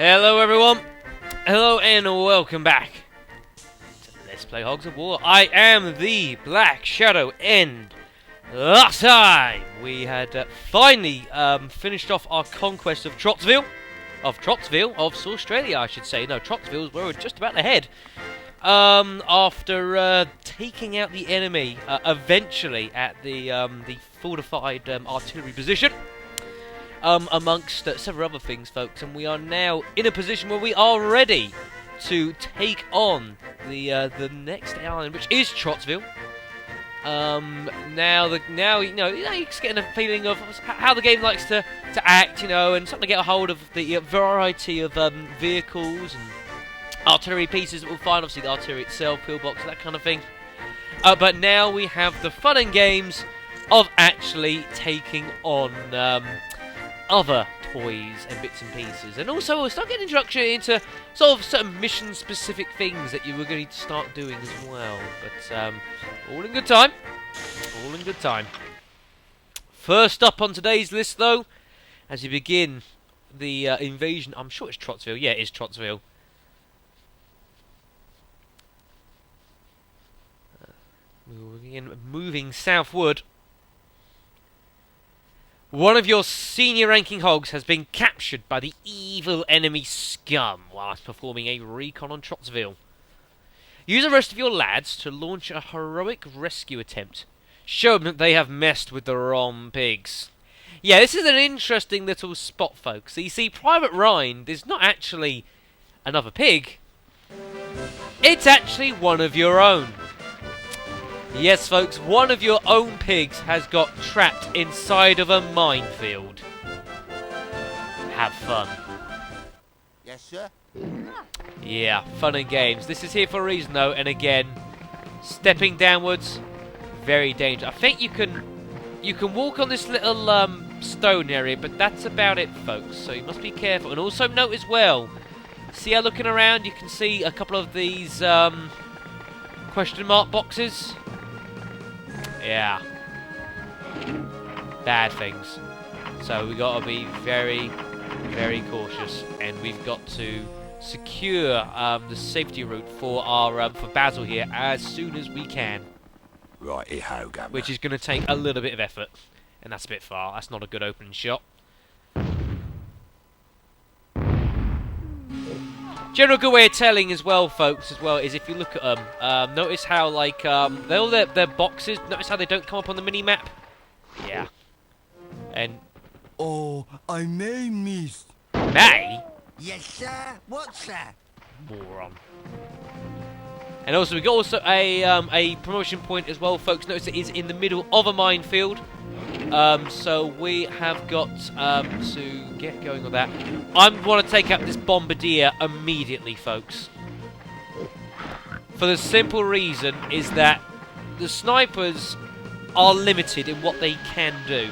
Hello everyone, hello and welcome back to Let's Play Hogs of War. I am the Black Shadow, and last time we had finally finished off our conquest of Trotsville, of Saustralia I should say. No, Trotzville is where we're just about to head. After taking out the enemy eventually at the fortified artillery position. Amongst several other things, folks, and we are now in a position where we are ready to take on the next island, which is Trotsville. Now you know you're just getting a feeling of how the game likes to act, you know, and starting to get a hold of the variety of vehicles and artillery pieces that we'll find. Obviously, the artillery itself, pillbox, that kind of thing. But now we have the fun and games of actually taking on other toys and bits and pieces, and also we'll start getting introduction into sort of certain mission-specific things that you were going to start doing as well. But all in good time. All in good time. First up on today's list, though, as you begin the invasion, I'm sure it's Trotsville. Yeah, it is Trotsville. Moving southward. One of your senior-ranking hogs has been captured by the evil enemy scum whilst performing a recon on Trotsville. Use the rest of your lads to launch a heroic rescue attempt. Show them that they have messed with the wrong pigs. Yeah, this is an interesting little spot, folks. So you see, Private Rind is not actually another pig. It's actually one of your own. Yes, folks, one of your own pigs has got trapped inside of a minefield. Have fun. Yes, sir. Yeah, fun and games. This is here for a reason, though, and again, stepping downwards, very dangerous. I think you can walk on this little stone area, but that's about it, folks. So you must be careful, and also note as well. See how looking around, you can see a couple of these question mark boxes. Yeah. Bad things. So we got to be very, very cautious, and we've got to secure the safety route for our for Basil here as soon as we can. Righty-ho, Governor. Which is going to take a little bit of effort, and that's a bit far. That's not a good opening shot. General good way of telling as well, folks, is if you look at them, notice how, like, they're all their boxes, notice how they don't come up on the mini-map? Yeah. And... Oh, I may miss. May? Yes, sir. What, sir? Moron. And also, we've got a promotion point as well, folks. Notice it is in the middle of a minefield. So we have got to get going on that. I want to take out this bombardier immediately, folks. For the simple reason is that the snipers are limited in what they can do.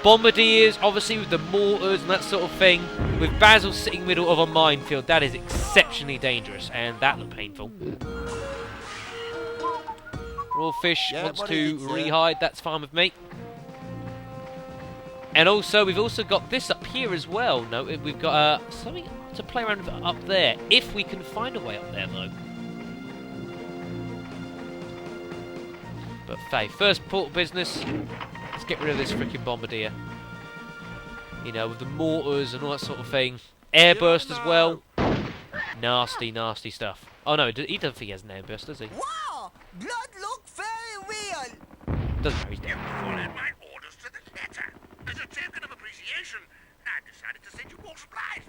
Bombardiers, obviously with the mortars and that sort of thing, with Basil sitting middle of a minefield, that is exceptionally dangerous, and that looked painful. Rawfish wants to rehide, that's fine with me. And also, we've also got this up here as well. No, we've got something to play around with up there, if we can find a way up there, though. But, Faye, first port of business, let's get rid of this freaking bombardier. You know, with the mortars and all that sort of thing. Airburst as well. Nasty, nasty stuff. Oh, no, he doesn't think he has an airburst, does he? Wow! Blood look very real. Doesn't matter, he's down. Followed my orders to the letter. As a token of appreciation, I decided to send you more supplies.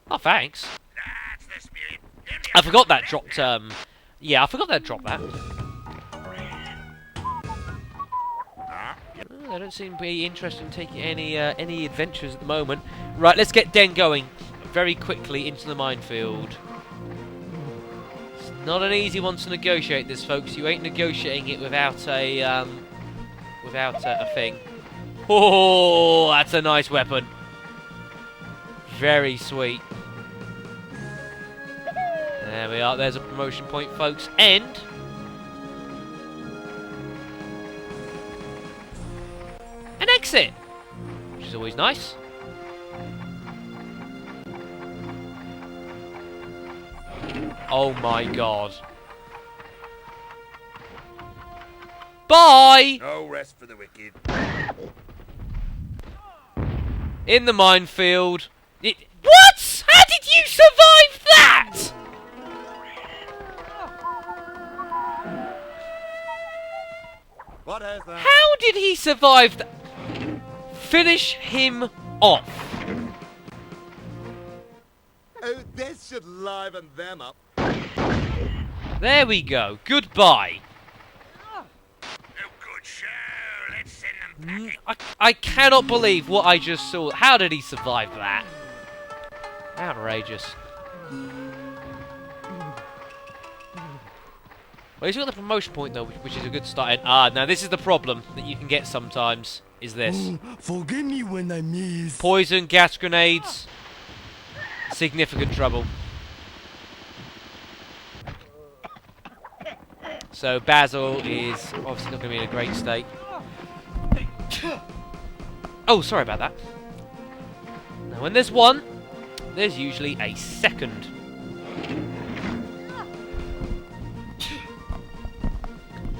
Oh, thanks. That's the spirit. I forgot that dropped, yeah, I forgot that dropped that. I don't seem to be interested in taking any adventures at the moment. Right, let's get Den going very quickly into the minefield. It's not an easy one to negotiate this, folks. You ain't negotiating it without a thing. Oh, that's a nice weapon. Very sweet. There we are. There's a promotion point, folks. And an exit, which is always nice. Oh my god. Bye! No rest for the wicked. In the minefield. What? How did you survive that? What has that? How did he survive that? Finish him off. Oh, this should liven them up. There we go. Goodbye. Oh, good show. Let's send them packing. I cannot believe what I just saw. How did he survive that? Outrageous. Well, he's got the promotion point though, which is a good start. Now this is the problem that you can get sometimes. Is this Forgive me when I miss. poison, gas grenades? Significant trouble. So Basil is obviously not going to be in a great state. Oh, sorry about that. Now, when there's one, there's usually a second.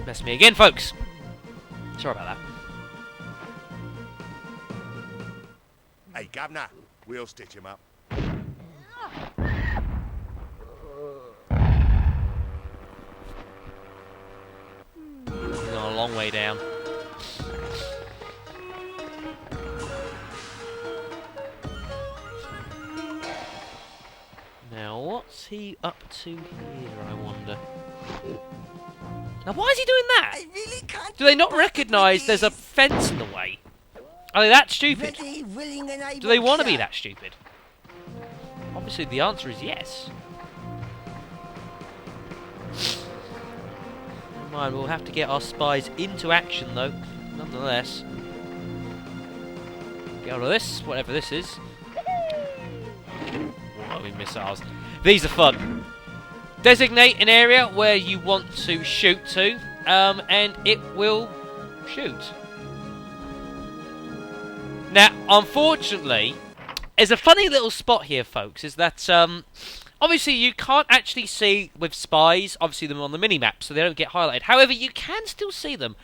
Mess me again, folks. Sorry about that. Hey, Governor, we'll stitch him up. He's gone a long way down. Now, what's he up to here, I wonder? Now, why is he doing that? I really can't. Do they not recognise there's a fence in the way? Are they that stupid? Ready, willing, and able. Do they want to be that stupid? Obviously, the answer is yes. Never mind, we'll have to get our spies into action, though, nonetheless. Get hold of this, whatever this is. Oh, missiles. These are fun. Designate an area where you want to shoot to, and it will shoot. Now, unfortunately, there's a funny little spot here, folks, is that, obviously you can't actually see with spies, obviously them on the mini-map, so they don't get highlighted. However, you can still see them.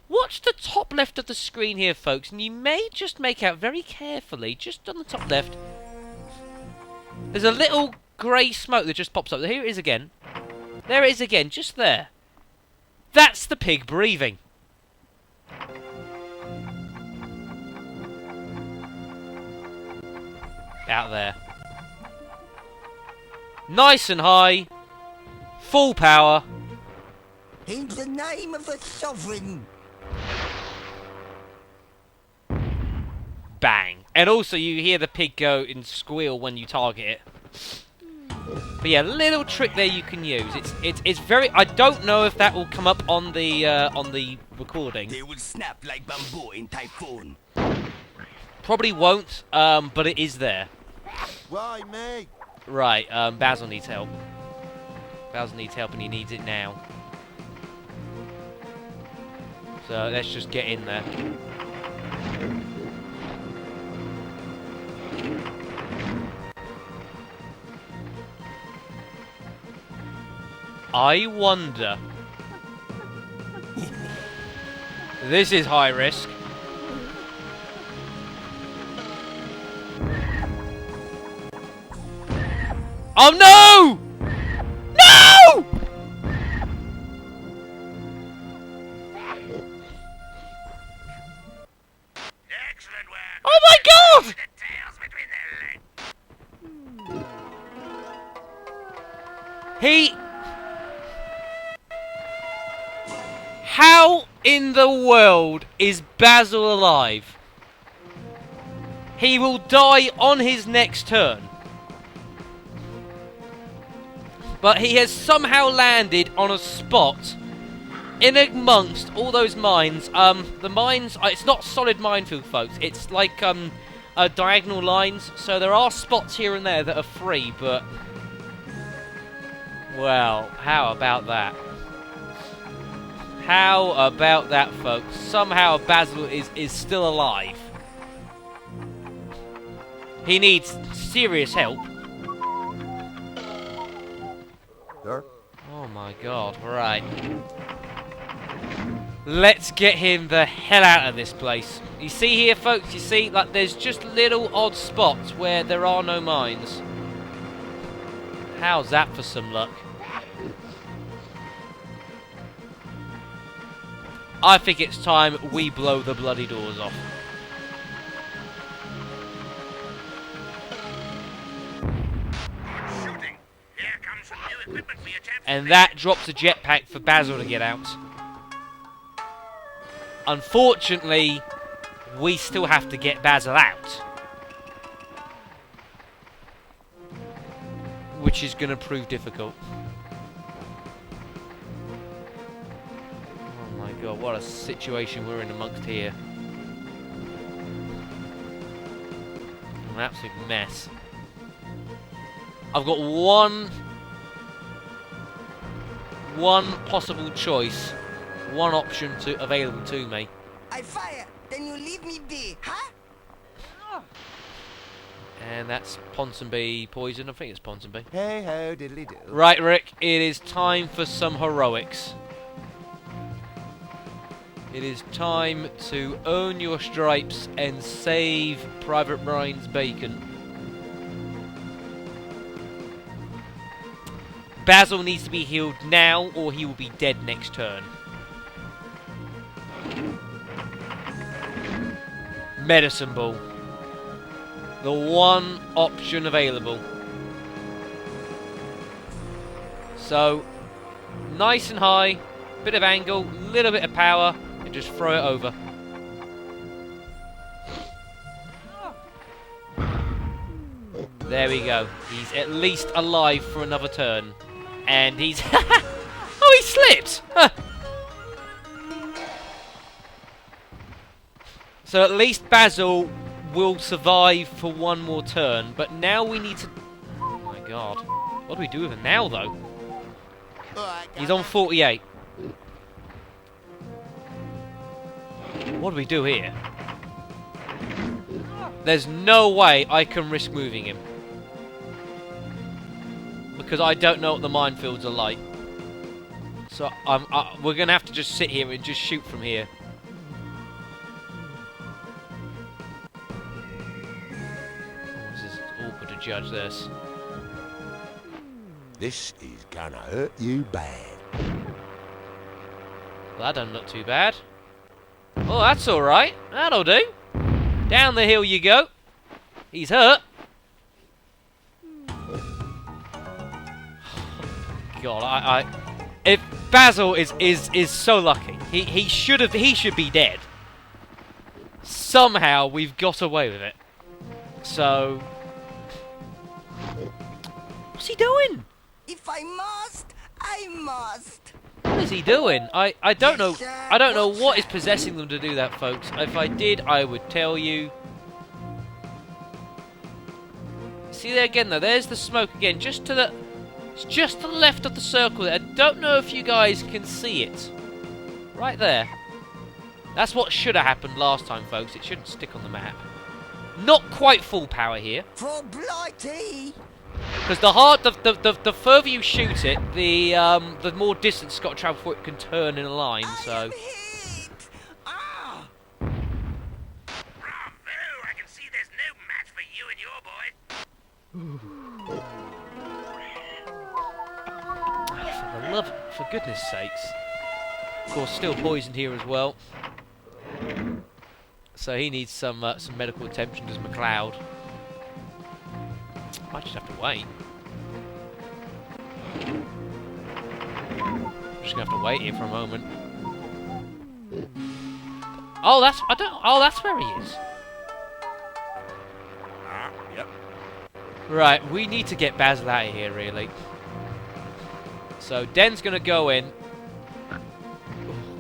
Watch the top left of the screen here, folks, and you may just make out very carefully, just on the top left, there's a little grey smoke that just pops up. Here it is again. There it is again, just there. That's the pig breathing. Out there. Nice and high. Full power. In the name of the sovereign. Bang. And also you hear the pig go and squeal when you target it. But yeah, little trick there you can use. It's very. I don't know if that will come up on the recording. They will snap like bamboo in typhoon. Probably won't, but it is there. Why me? Right, Basil needs help. Basil needs help and he needs it now. So let's just get in there. I wonder. This is high risk. Oh no! No! Excellent work. Oh my god! The tails between their legs. How in the world is Basil alive? He will die on his next turn. But he has somehow landed on a spot in amongst all those mines. The mines, it's not solid minefield, folks. It's like diagonal lines. So there are spots here and there that are free, but... well, how about that? How about that, folks? Somehow Basil is still alive. He needs serious help. my god, right. Let's get him the hell out of this place. You see here, folks, you see, like, there's just little odd spots where there are no mines. How's that for some luck? I think it's time we blow the bloody doors off. Shooting. Here comes some new equipment for your chaps. And that drops a jetpack for Basil to get out. Unfortunately, we still have to get Basil out. Which is going to prove difficult. Oh my god, what a situation we're in amongst here. An absolute mess. I've got one possible choice. One option available to me. I fire, then you leave me be, huh? And that's Ponsonby poison. I think it's Ponsonby. Hey ho, diddly do. Right, Rick, it is time for some heroics. It is time to earn your stripes and save Private Brian's bacon. Basil needs to be healed now, or he will be dead next turn. Medicine Ball. The one option available. So, nice and high, bit of angle, little bit of power, and just throw it over. There we go. He's at least alive for another turn. And he's... oh, he slipped! Huh. So at least Basil will survive for one more turn. But now we need to... oh my god. What do we do with him now, though? He's on 48. What do we do here? There's no way I can risk moving him. Because I don't know what the minefields are like. So we're going to have to just sit here and just shoot from here. Oh, this is awkward to judge this. This is gonna hurt you bad. Well, that doesn't look too bad. Oh, that's alright. That'll do. Down the hill you go. He's hurt. God, if Basil is so lucky. He should be dead. Somehow we've got away with it. So what's he doing? If I must, I must. What is he doing? I don't know. I don't know what is possessing them to do that, folks. If I did, I would tell you. See there again, though. There's the smoke again, just to the left of the circle there. I don't know if you guys can see it. Right there. That's what should have happened last time, folks. It shouldn't stick on the map. Not quite full power here. For blighty. Because the further you shoot it, the more distance it's got to travel before it can turn in a line. So. I am hit. Ah. Bravo! I can see there's no match for you and your boy. For goodness sakes. Of course, still poisoned here as well. So he needs some medical attention, does McLeod. Might just have to wait. Just gonna have to wait here for a moment. Oh, that's where he is. Yep. Right, we need to get Basil out of here, really. So Den's gonna go in. Oh,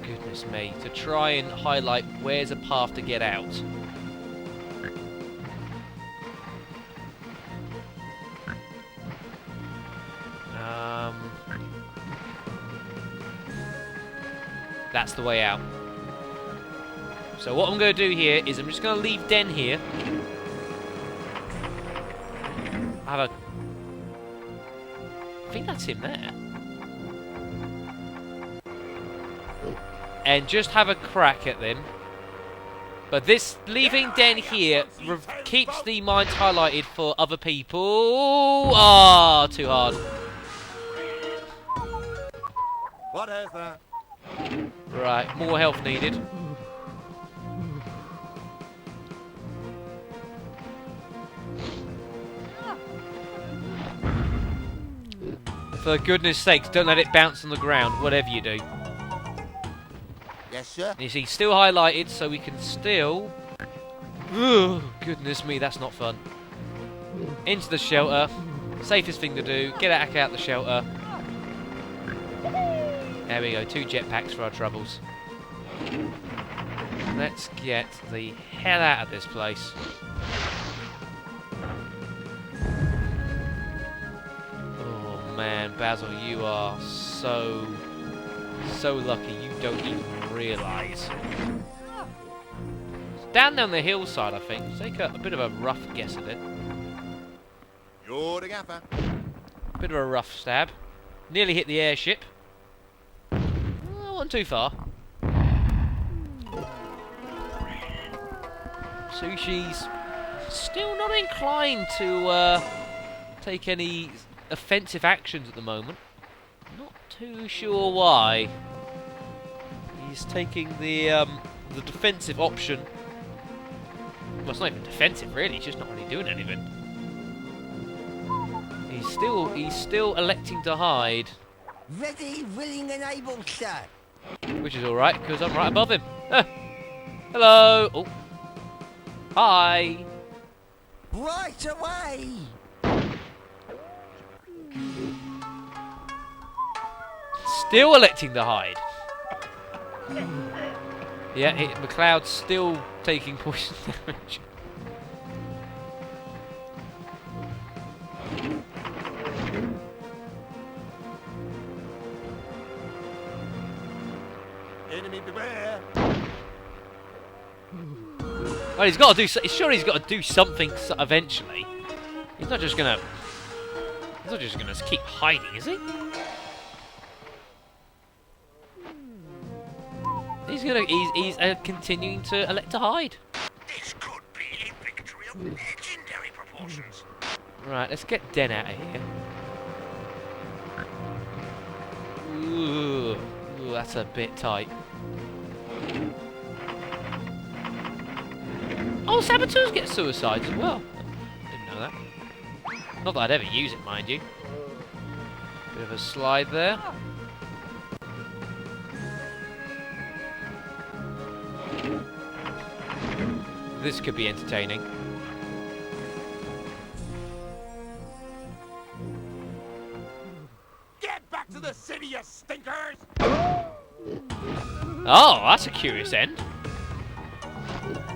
goodness me. To try and highlight where's a path to get out. That's the way out. So what I'm going to do here is I'm just going to leave Den here. I think that's him there. and just have a crack at them. But this leaving Den here keeps the mines highlighted for other people. Ah, too hard. What is that? Right, more health needed. For goodness sakes, don't let it bounce on the ground, whatever you do. Yes, sir. You see, still highlighted, so we can still... Ugh, goodness me, that's not fun. Into the shelter. Safest thing to do. Get out the shelter. There we go, 2 jetpacks for our troubles. Let's get the hell out of this place. Oh man, Basil, you are so lucky you don't even realise. It's down the hillside, I think. Let's take a bit of a rough guess at it. You're the gaffer. Bit of a rough stab. Nearly hit the airship. Wasn't too far. Sushi's still not inclined to take any offensive actions at the moment. Not too sure why. He's taking the defensive option. Well, it's not even defensive, really. He's just not really doing anything. He's still electing to hide. Ready, willing and able, sir. Which is alright, because I'm right above him. Hello! Oh. Hi! Right away. Still electing to hide. Yeah, McLeod's still taking poison damage. Enemy beware. Well, he's got to do. Sure, he's got to do something eventually. He's not just gonna keep hiding, is he? He's continuing to elect to hide. This could be a victory of legendary proportions. Right, let's get Den out of here. Ooh, that's a bit tight. Oh, saboteurs get suicides as well. Didn't know that. Not that I'd ever use it, mind you. Bit of a slide there. This could be entertaining. Get back to the city, you stinkers! Oh, that's a curious end.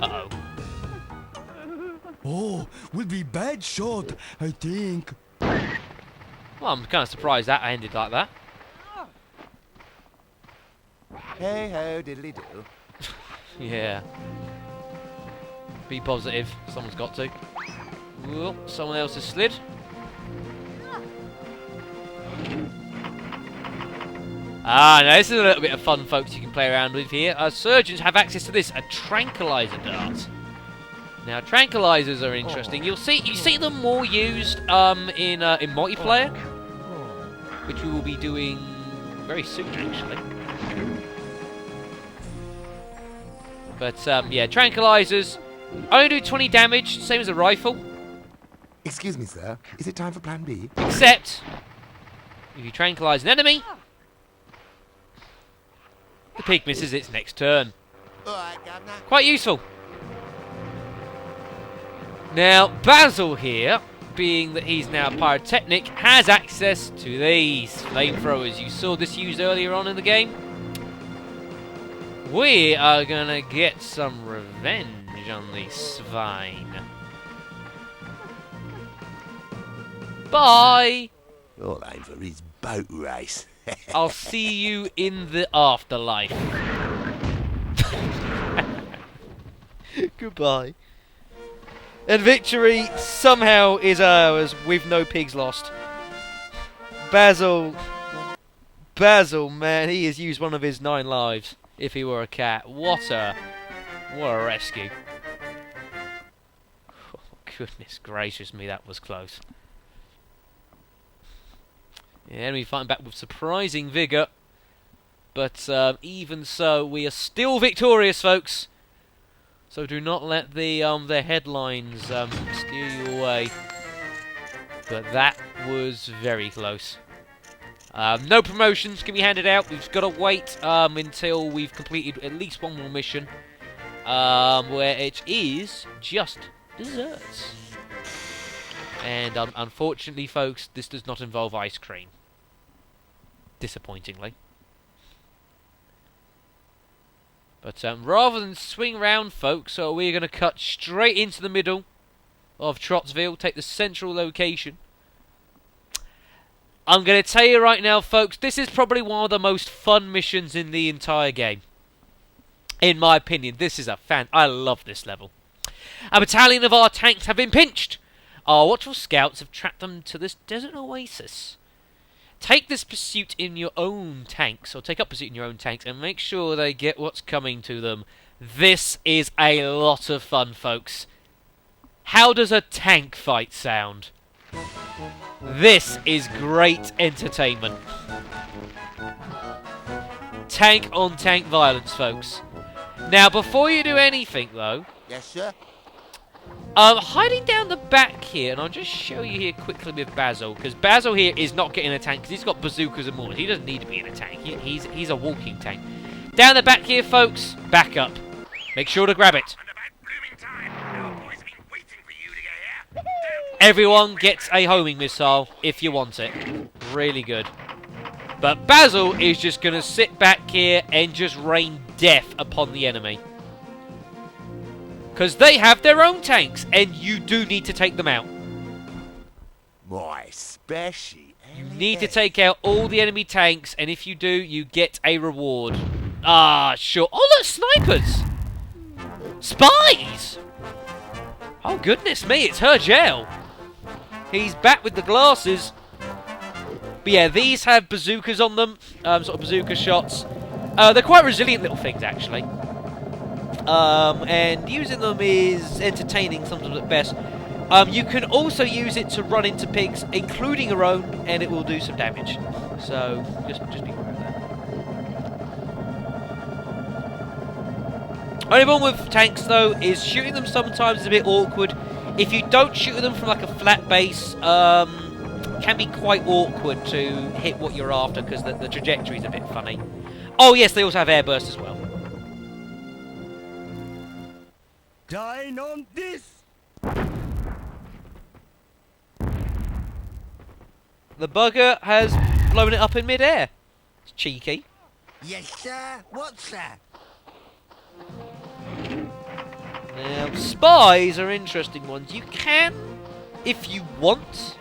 Uh-oh. Oh, will be bad shot, I think. Well, I'm kind of surprised that ended like that. Hey ho, diddly do. Yeah. Be positive. Someone's got to. Whoa, someone else has slid. Ah, now this is a little bit of fun, folks, you can play around with here. Surgeons have access to this, a tranquilizer dart. Now, tranquilizers are interesting. You see them more used in multiplayer, which we will be doing very soon, actually. But yeah, tranquilizers only do 20 damage, same as a rifle. Excuse me, sir. Is it time for Plan B? Except if you tranquilize an enemy, the pig misses its next turn. All right, Governor. Quite useful. Now, Basil here, being that he's now pyrotechnic, has access to these flamethrowers. You saw this used earlier on in the game. We are gonna get some revenge on the swine. Bye! All aim for his boat race. I'll see you in the afterlife. Goodbye. And victory somehow is ours with no pigs lost. Basil, man, he has used one of his 9 lives. if he were a cat. What a rescue. Oh, goodness gracious me, that was close. Yeah, enemy fighting back with surprising vigour. But even so, we are still victorious, folks. So do not let the headlines steer you away. But that was very close. No promotions can be handed out. We've got to wait until we've completed at least one more mission, where it is just desserts. And unfortunately, folks, this does not involve ice cream. Disappointingly. But rather than swing round, folks, so we're going to cut straight into the middle of Trotzville, take the central location. I'm going to tell you right now, folks, this is probably one of the most fun missions in the entire game. In my opinion, this is a I love this level. A battalion of our tanks have been pinched. Our watchful scouts have tracked them to this desert oasis. Take this pursuit in your own tanks, or take up pursuit in your own tanks, and make sure they get what's coming to them. This is a lot of fun, folks. How does a tank fight sound? This is great entertainment. Tank on tank violence, folks. Now, before you do anything, though... Yes, sir. Hiding down the back here, and I'll just show you here quickly with Basil, because Basil here is not getting a tank, because he's got bazookas and mortars. He doesn't need to be in a tank. He's a walking tank. Down the back here, folks, back up. Make sure to grab it. Everyone gets a homing missile if you want it. Really good. But Basil is just going to sit back here and just rain death upon the enemy. Because they have their own tanks, and you do need to take them out. My special. You need to take out all the enemy tanks, and if you do, you get a reward. Ah, sure. Oh, look, snipers! Spies! Oh, goodness me, it's her gel. He's back with the glasses. But yeah, these have bazookas on them, sort of bazooka shots. They're quite resilient little things, actually. And using them is entertaining sometimes at best. You can also use it to run into pigs, including your own, and it will do some damage. So, just be aware of that. Only problem with tanks, though, is shooting them sometimes is a bit awkward. If you don't shoot them from like a flat base, it can be quite awkward to hit what you're after, because the trajectory is a bit funny. Oh yes, they also have air burst as well. Dine on this! The bugger has blown it up in mid-air. It's cheeky. Yes, sir. What, sir? Now, spies are interesting ones. You can, if you want,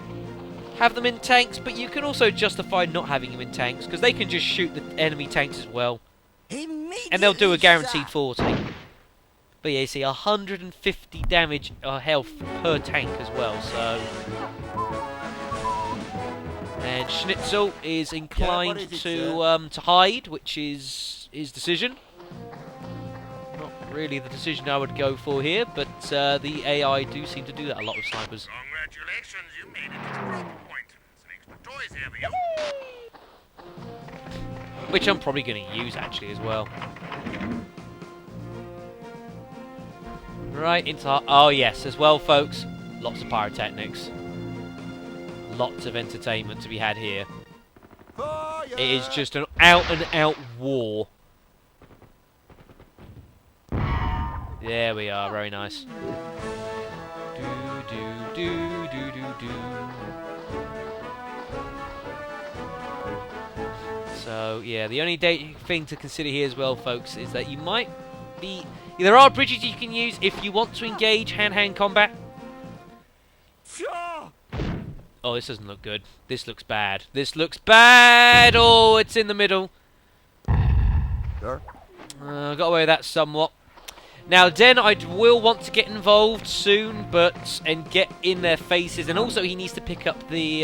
have them in tanks, but you can also justify not having them in tanks, because they can just shoot the enemy tanks as well. And they'll do a guaranteed 40. But yeah, you see, 150 damage or health per tank as well, so... And Schnitzel is inclined to hide, which is his decision. Not really the decision I would go for here, but the AI do seem to do that a lot with snipers. Congratulations, you made it to the proper point. Some extra toys here for you. Which I'm probably going to use, actually, as well. Right into... Oh, yes, as well, folks. Lots of pyrotechnics. Lots of entertainment to be had here. It is just an out-and-out war. There we are, very nice. So, yeah, the only thing to consider here as well, folks, is that you might be... There are bridges you can use if you want to engage hand-to-hand combat. Oh, this doesn't look good. This looks bad. This looks bad! Oh, it's in the middle. Sure. Got away with that somewhat. Now, Den, I will want to get involved soon, and get in their faces. And also, he needs to pick up the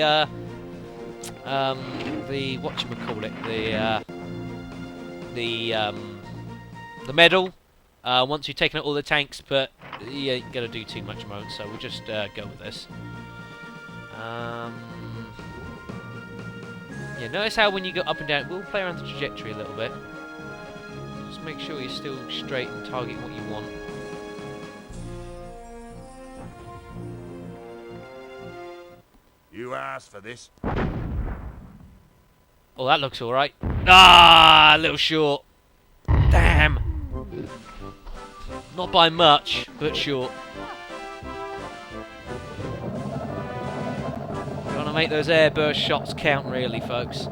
whatchamacallit, the medal once you've taken out all the tanks, but you ain't going to do too much at the moment, so we'll just go with this. Yeah, notice how when you go up and down, we'll play around the trajectory a little bit. Just make sure you're still straight and targeting what you want. You asked for this. Oh, that looks alright. Ah, a little short. Damn. Not by much, but short. Gotta make those airburst shots count, really, folks.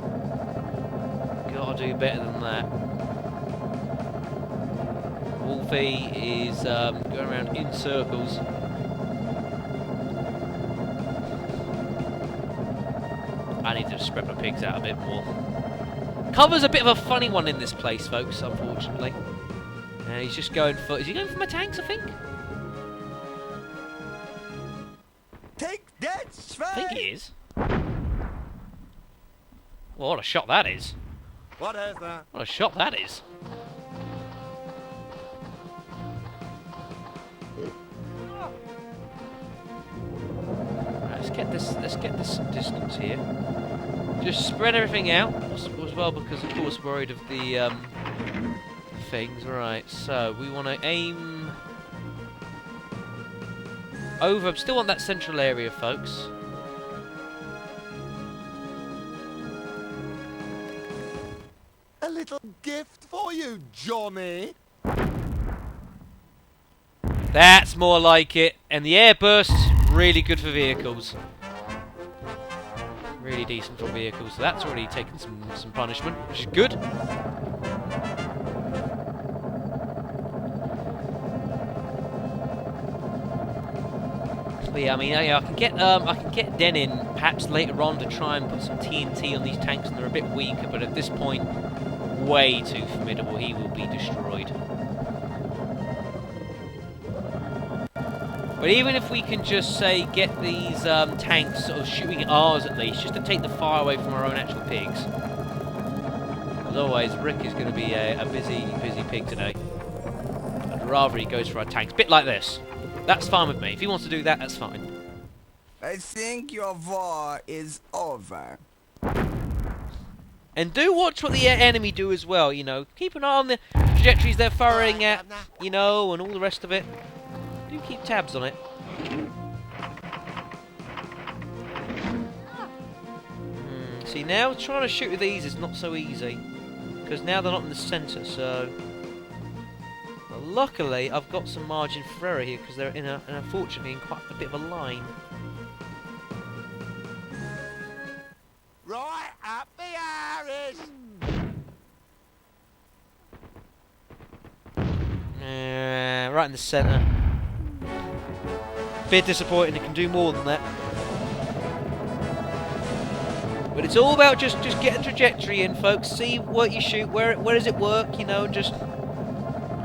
Gotta do better than that. Wolfie is going around in circles. I need to spread my pigs out a bit more. Cover's a bit of a funny one in this place, folks, unfortunately. He's just going for... Is he going for my tanks, I think? Take that, I think Sven! he is. Well, what a shot that is. What is that? What a shot that is. Right, let's get this some distance here. Just spread everything out as well, because of course we're worried of the things. Right, so we want to aim over. Still want that central area, folks. A little gift for you, Johnny. That's more like it. And the airburst's really good for vehicles. Really decent for vehicles. So that's already taken some punishment, which is good. But yeah, I mean, I can get Den in perhaps later on to try and put some TNT on these tanks, and they're a bit weaker. But at this point, way too formidable. He will be destroyed. But even if we can just, say, get these tanks sort of shooting at ours at least, just to take the fire away from our own actual pigs. Otherwise, Rick is going to be a busy pig today. I'd rather he goes for our tanks. Bit like this. That's fine with me. If he wants to do that, that's fine. I think your war is over. And do watch what the enemy do as well, you know. Keep an eye on the trajectories they're firing at, you know, and all the rest of it. Do keep tabs on it. See, now trying to shoot with these is not so easy, because now they're not in the centre, so... But luckily, I've got some margin for error here, because they're unfortunately in quite a bit of a line. Right up the arse! Right in the centre. Bit disappointing, it can do more than that. But it's all about just getting trajectory in, folks. See what you shoot, where does it work, you know, and just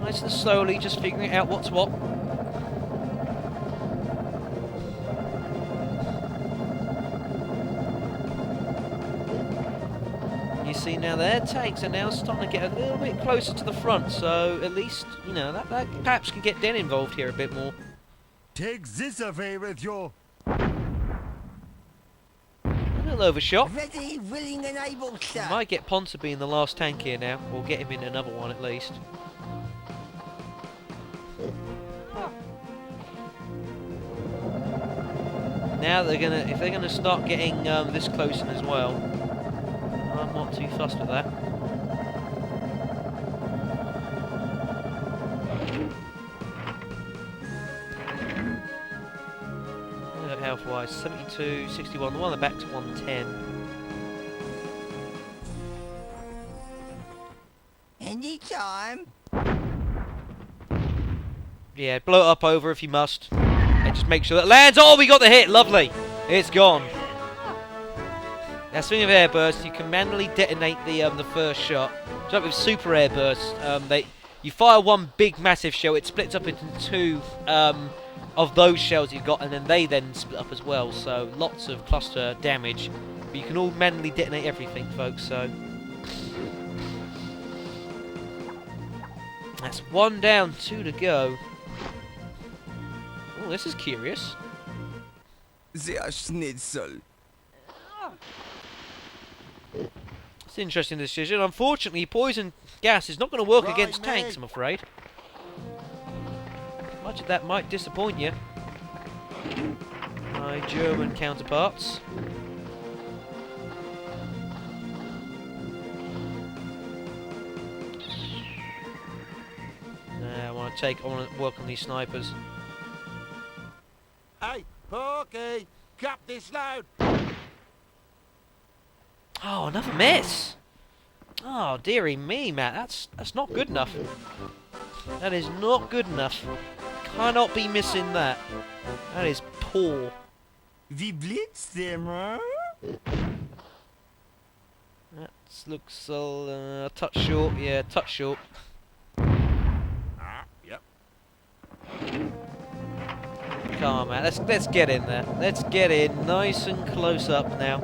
nice and slowly just figuring out what's what. You see now their tanks are now starting to get a little bit closer to the front, so at least, you know, that perhaps can get Den involved here a bit more. Take this away with you. A little overshot. Ready, willing, and able, sir. Might get Ponsonby in the last tank here now, or get him in another one at least. Now if they're gonna start getting this close in as well, I'm not too fussed with that. Health-wise, 72, 61. The one on the back's 110. Anytime. Yeah, blow it up over if you must. And just make sure that lands. Oh, we got the hit. Lovely. It's gone. That's the thing with airburst. You can manually detonate the first shot. Just like with super airburst, you fire one big massive shell. It splits up into two of those shells you've got, and then they split up as well. So lots of cluster damage. But you can all manually detonate everything, folks. So That's 1 down, 2 to go. Oh, this is curious. Der Schnitzel. It's an interesting decision. Unfortunately, poison gas is not going to work Right, against mate. tanks, I'm afraid. Much of that might disappoint you, my German counterparts. I want to work on these snipers. Hey, Porky, cap this loud. Oh, another miss! Oh, dearie me, Matt. That's not good enough. That is not good enough. Cannot be missing that. That is poor. Wie blitzt dem, huh? That looks a touch short. Yeah, touch short. Ah, yep. Come on, man. Let's get in there. Let's get in nice and close up now.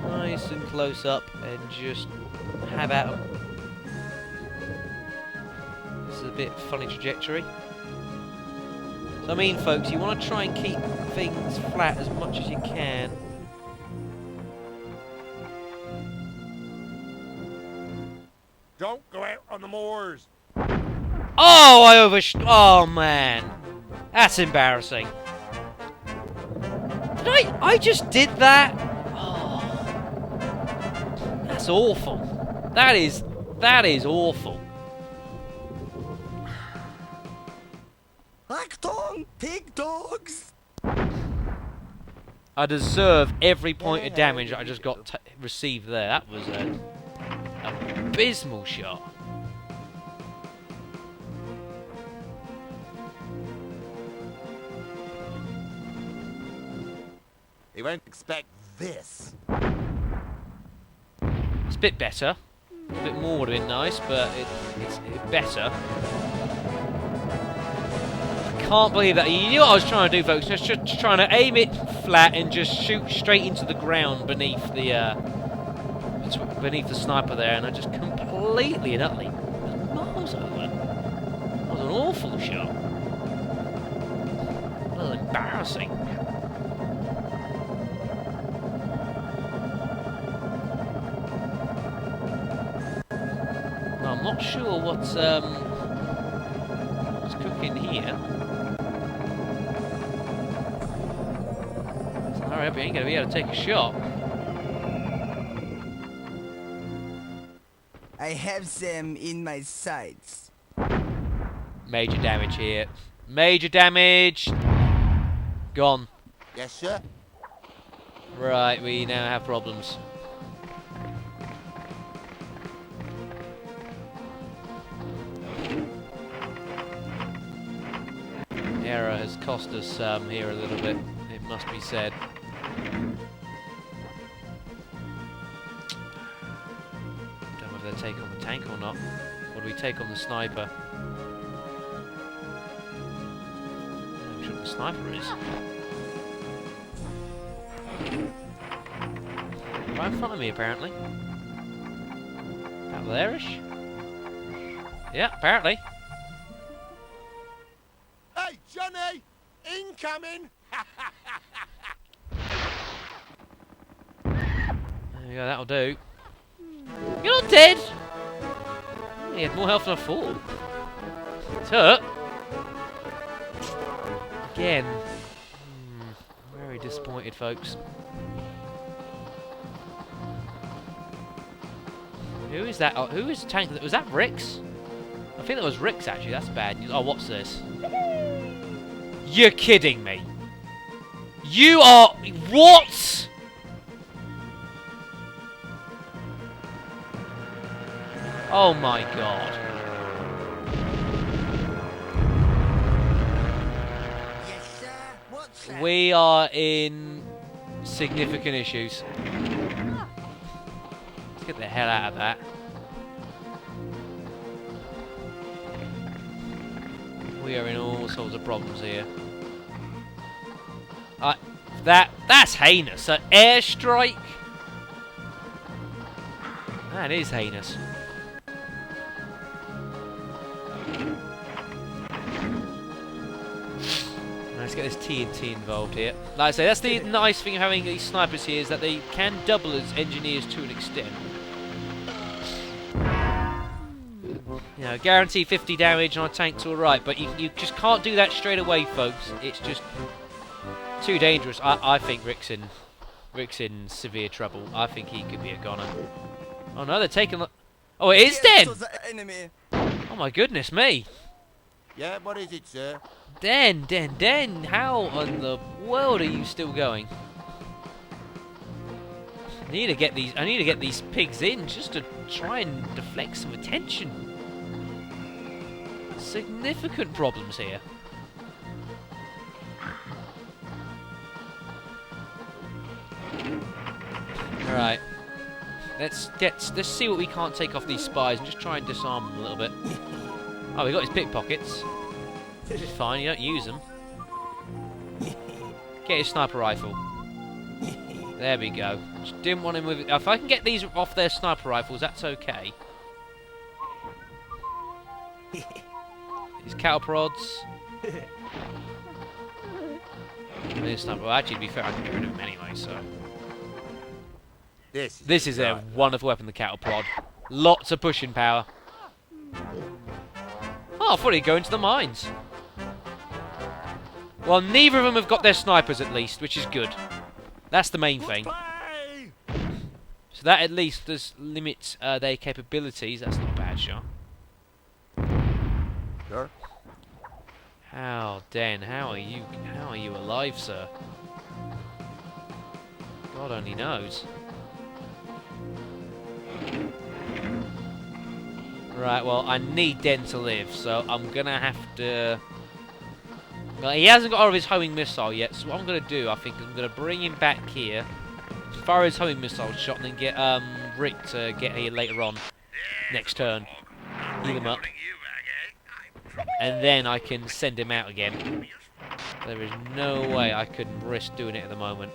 Nice and close up and just have at 'em. This is a bit funny trajectory. So I mean, folks, you want to try and keep things flat as much as you can. Don't go out on the moors. Oh, oh man, that's embarrassing. I just did that. Oh, that's awful. That is awful. Achtung, pig dogs. I deserve every point of damage I just got received there. That was an abysmal shot. He won't expect this. It's a bit better. A bit more would have been nice, but it's better. I can't believe that. You knew what I was trying to do, folks. Just trying to aim it flat and just shoot straight into the ground beneath the sniper there, and I just completely and utterly miles over. That was an awful shot. That was embarrassing. I'm not sure what's cooking here. So hurry up, you ain't gonna be able to take a shot. I have them in my sights. Major damage here. Major damage. Gone. Yes, sir. Right, we now have problems. Error has cost us here a little bit, it must be said. Don't know if they take on the tank or not. Or do we take on the sniper? I'm not sure what the sniper is. Right in front of me, apparently. About there-ish? Yeah, apparently. Hey, Johnny! Incoming! There we go, that'll do. You're not dead! He had more health than I thought. It's hurt. Again. Very disappointed, folks. Who is that? Oh, who is the tank? Was that Rick's? I think that was Rick's, actually. That's bad news. Oh, what's this? You're kidding me. You are... What? Oh my god. Yes, sir. What's that? We are in significant issues. Let's get the hell out of that. We are in all sorts of problems here. That's heinous. An airstrike? That is heinous. Let's get this TNT involved here. Like I say, that's the nice thing of having these snipers here, is that they can double as engineers to an extent. You know, guarantee 50 damage on a tank's alright, but you just can't do that straight away, folks. It's just too dangerous. I think Rick's in severe trouble. I think he could be a goner. Oh no, they're taking... Oh, it is Den! Oh my goodness me. Yeah, what is it, sir? Den, how in the world are you still going? I need to get these pigs in just to try and deflect some attention. Significant problems here. Alright. Let's see what we can't take off these spies and just try and disarm them a little bit. Oh, we got his pickpockets. Which is fine, you don't use them. Get his sniper rifle. There we go. Just didn't want him with it. If I can get these off their sniper rifles, that's okay. These cattle prods. This sniper. Well, actually, to be fair, I can get rid of him anyway, so. This is a wonderful weapon, the cattle prod. Lots of pushing power. Oh, I thought he'd go into the mines. Well, neither of them have got their snipers at least, which is good. That's the main thing. So that at least does limit their capabilities. That's not a bad shot. Sure. How, Den? How are you alive, sir? God only knows. Right, well, I need Den to live, so I'm gonna have to... Well, he hasn't got all of his homing missile yet, so what I'm gonna do, I think, I'm gonna bring him back here, fire his homing missile shot, and then get Rick to get here later on, next turn, heal him up, and then I can send him out again. There is no way I could risk doing it at the moment.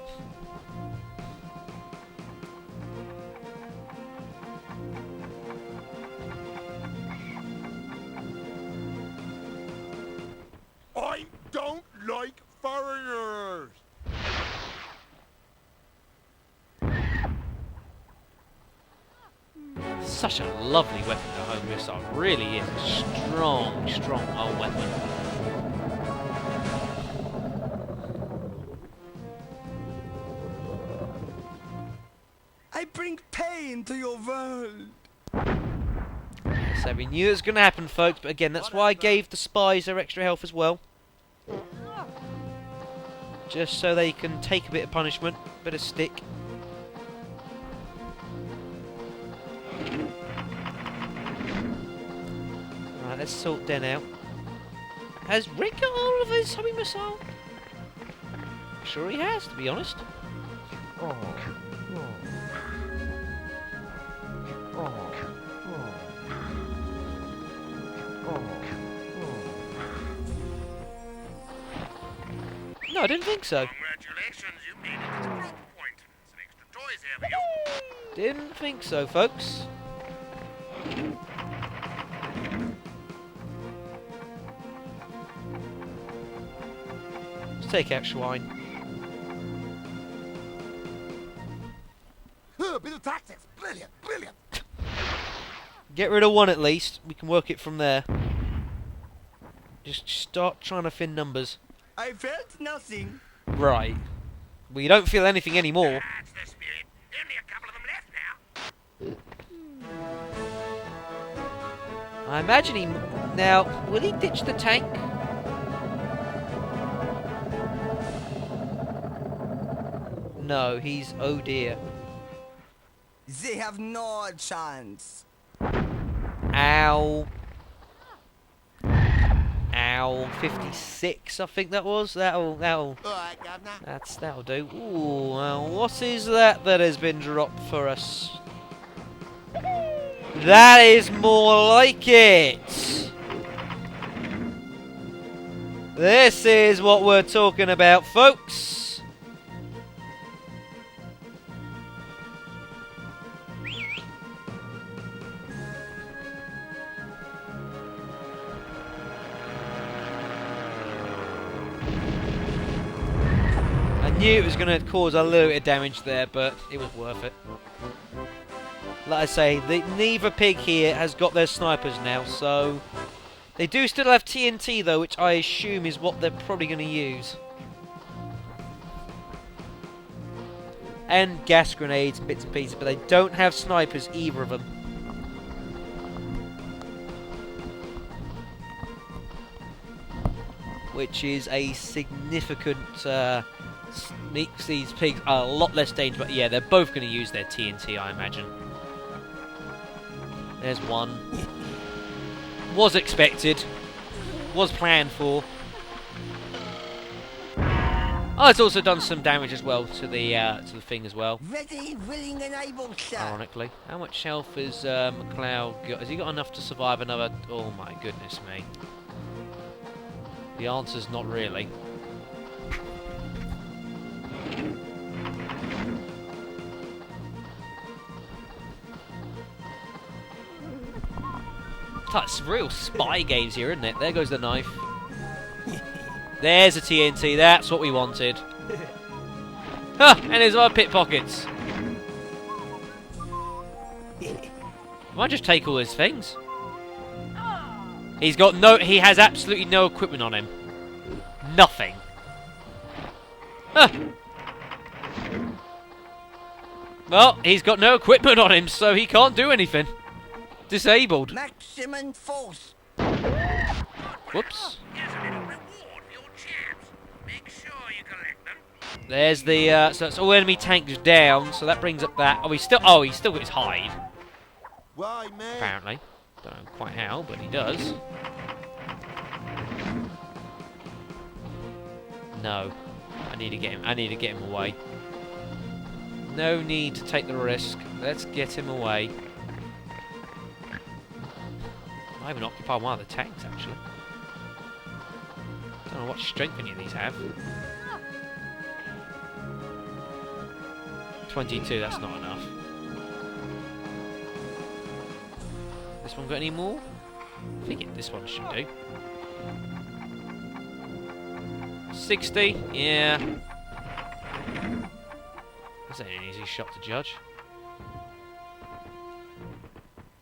I don't like foreigners. Such a lovely weapon, the home missile. Really is a strong, strong old weapon. I bring pain to your world. So we knew it was going to happen, folks, but again, that's why I gave the spies their extra health as well. Just so they can take a bit of punishment, a bit of stick. Right, let's sort Den out. Has Rick got all of his homing missile? Sure he has, to be honest. No, I didn't think so. Congratulations, you made it to the drop point. Some extra toys here for you. Didn't think so, folks. Let's take out Schwein. Oh, bit of tactics. Brilliant, brilliant. Get rid of one at least. We can work it from there. Just start trying to thin numbers. I felt nothing. Right. Well, you don't feel anything anymore. That's the spirit. Only a couple of them left now. I imagine he... Now, will he ditch the tank? No, he's... Oh dear. They have no chance. Ow. Ow. 56, I think that was. That'll... All right, Governor. That'll do. Ooh, well, what is that has been dropped for us? That is more like it! This is what we're talking about, folks! knew it was going to cause a little bit of damage there, but it was worth it. Like I say, neither pig here has got their snipers now, so... They do still have TNT though, which I assume is what they're probably going to use. And gas grenades, bits and pieces, but they don't have snipers, either of them. Which is a significant... makes these pigs a lot less dangerous, but yeah, they're both going to use their TNT, I imagine. There's one. Was expected. Was planned for. Oh, it's also done some damage as well to the thing as well. Ready, willing, and able, sir. Ironically, how much health has McLeod got? Has he got enough to survive another? Oh my goodness me. The answer's not really. It's real spy games here, isn't it? There goes the knife. There's a TNT. That's what we wanted. Huh! And there's our pickpockets. Might just take all his things. He's got no. He has absolutely no equipment on him. Nothing. Huh. Well, he's got no equipment on him, so he can't do anything. Disabled. Maximum force. Whoops. Here's a little reward for your chaps. Make sure you collect them. There's the so it's all enemy tanks down. So that brings up that. Oh, he's still got his hide. Why, mate? Apparently, don't know quite how, but he does. No, I need to get him away. No need to take the risk. Let's get him away. I haven't occupied one of the tanks, actually. Don't know what strength any of these have. 22, that's not enough. This one got any more? I think this one should do. 60, yeah. That's an easy shot to judge.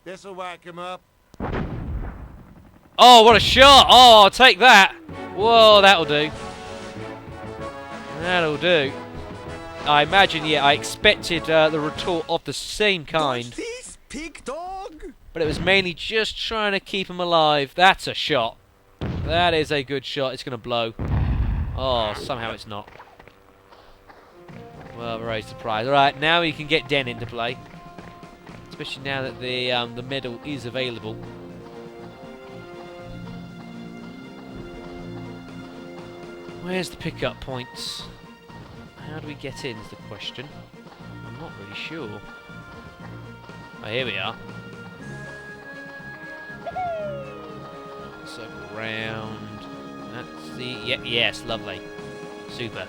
This'll whack him up. Oh, what a shot! Oh, I'll take that! Whoa, that'll do. That'll do. I imagine, yeah, I expected the retort of the same kind. Got this, pig dog. But it was mainly just trying to keep him alive. That's a shot. That is a good shot. It's going to blow. Oh, somehow it's not. Well, very surprised. Alright, now we can get Den into play. Especially now that the medal is available. Where's the pickup points? How do we get in is the question. I'm not really sure. Oh, here we are. Circle round. That's the... Yep, yes, lovely. Super.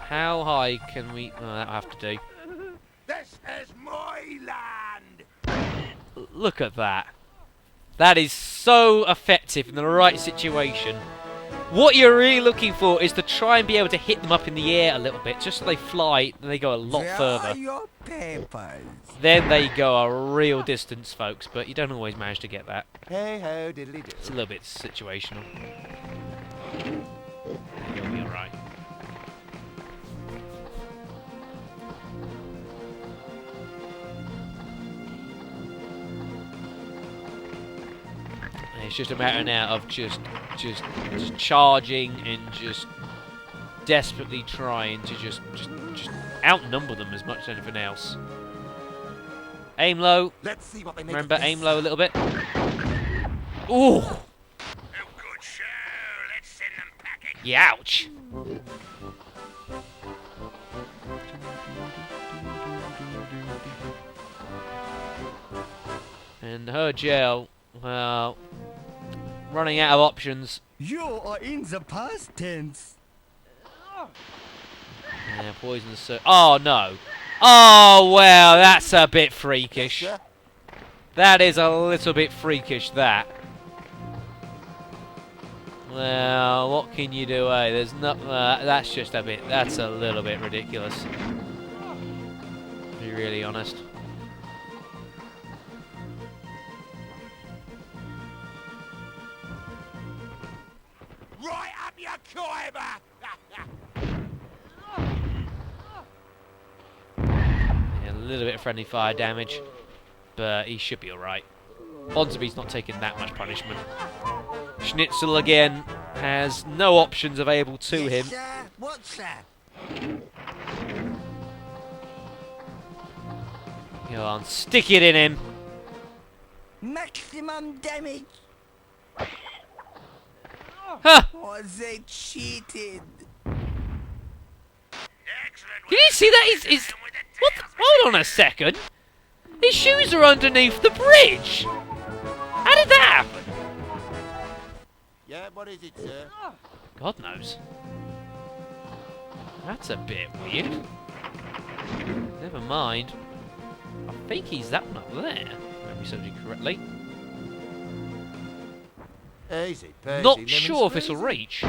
How high can we... Oh, that'll have to do. This is my land. Look at that. That is so effective in the right situation. What you're really looking for is to try and be able to hit them up in the air a little bit, just so they fly and they go a lot Where further. are your papers? Then they go a real distance, folks, but you don't always manage to get that. Hey ho, diddly do. It's a little bit situational. You'll be alright. It's just a matter now of just charging and just desperately trying to just outnumber them as much as anything else. Aim low. Let's see what they make. Remember, of this. aim low a little bit. Ooh! Oh, good show. Let's send them packing. Youch! And her gel, well, running out of options. You are in the past tense. Yeah, poison the... Oh, no. Oh, well, that's a bit freakish. Sir? That is a little bit freakish, that. Well, what can you do, eh? There's not... that's just a bit... That's a little bit ridiculous. To be really honest. Right up your quiver! Yeah, a little bit of friendly fire damage. But he should be alright. Bonsaby's not taking that much punishment. Schnitzel again has no options available to him. Sir, what's that? Go on, stick it in him. Maximum damage. Huh! Oh, they cheated. Excellent. Can you see that? He's what? Hold on a second. His shoes are underneath the bridge. How did that happen? Yeah, what is it, sir? God knows. That's a bit weird. Never mind. I think he's that one up there, if we served you correctly. Easy, peasy. Not sure if this will reach.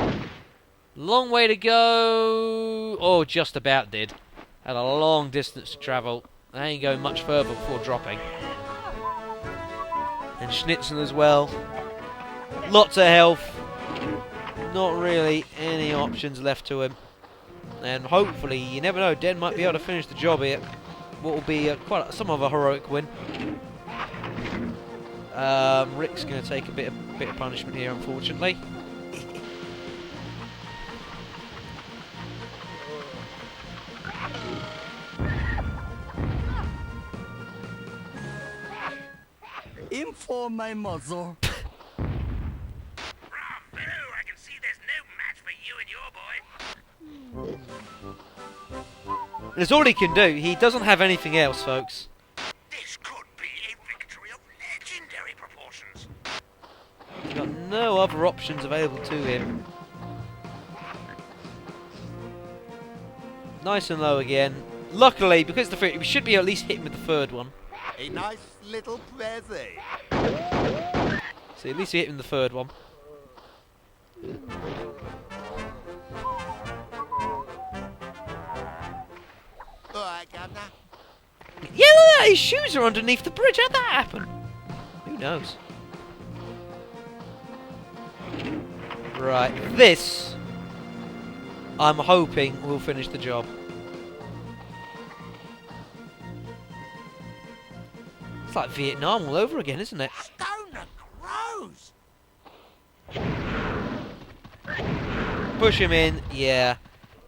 Long way to go. Oh, just about did. Had a long distance to travel. I ain't going much further before dropping. And Schnitzel as well. Lots of health. Not really any options left to him. And hopefully, you never know, Den might be able to finish the job here. What will be quite some of a heroic win. Rick's going to take a bit of punishment here, unfortunately. Inform my mother. Bravo! I can see there's no match for you and your boy. That's all he can do. He doesn't have anything else, folks. This could be a victory of legendary proportions. He's got no other options available to him. Nice and low again. Luckily, because we should be at least hitting with the third one. A nice little present. So at least we hit him the third one. Alright, Governor. Yeah, look at that! His shoes are underneath the bridge. How'd that happen? Who knows? Right, this I'm hoping will finish the job. It's like Vietnam all over again, isn't it? Sow-a-krauts! Push him in, yeah.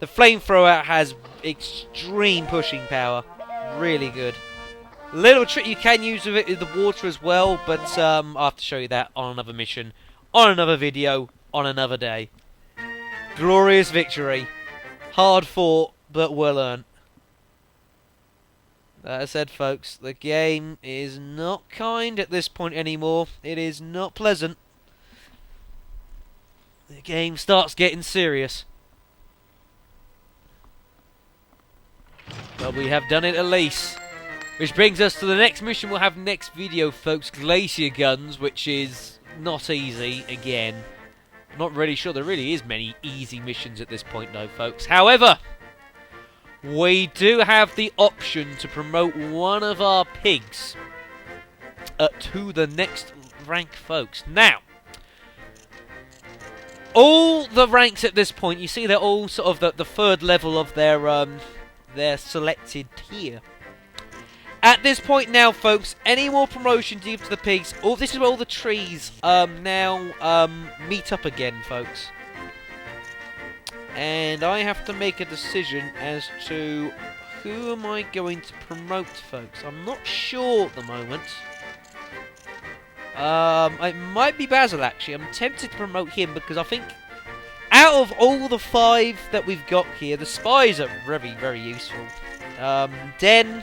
The flamethrower has extreme pushing power. Really good. Little trick you can use with it is the water as well, but I'll have to show you that on another mission, on another video, on another day. Glorious victory. Hard fought, but well earned. That said, folks, the game is not kind at this point anymore. It is not pleasant. The game starts getting serious. But we have done it at least. Which brings us to the next mission we'll have next video, folks. Glacier Guns, which is not easy, again. Not really sure there really is many easy missions at this point, though, folks. However, we do have the option to promote one of our pigs to the next rank, folks. Now, all the ranks at this point, you see they're all sort of the third level of their selected tier. At this point now, folks, any more promotions you give to the pigs, this is where all the trees now meet up again, folks. And I have to make a decision as to who am I going to promote, folks. I'm not sure at the moment. It might be Basil, actually. I'm tempted to promote him because I think out of all the 5 that we've got here, the spies are very, very useful. Den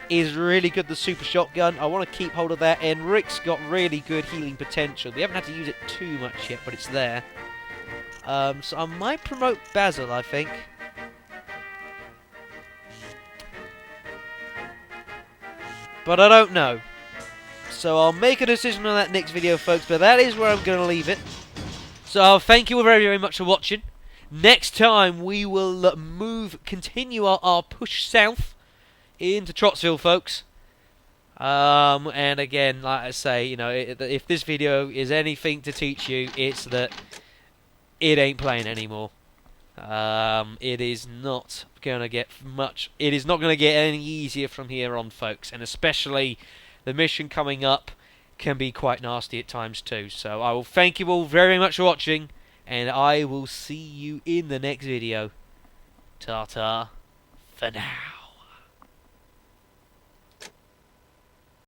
is really good, the super shotgun. I want to keep hold of that. And Rick's got really good healing potential. We haven't had to use it too much yet, but it's there. So I might promote Basil, I think. But I don't know. So I'll make a decision on that next video, folks, but that is where I'm going to leave it. So thank you all very, very much for watching. Next time we will continue our push south into Trotsville, folks. And again, like I say, you know, if this video is anything to teach you, it's that it ain't playing anymore. It is not gonna get much. It is not gonna get any easier from here on, folks. And especially the mission coming up can be quite nasty at times too. So I will thank you all very much for watching, and I will see you in the next video. Ta-ta for now.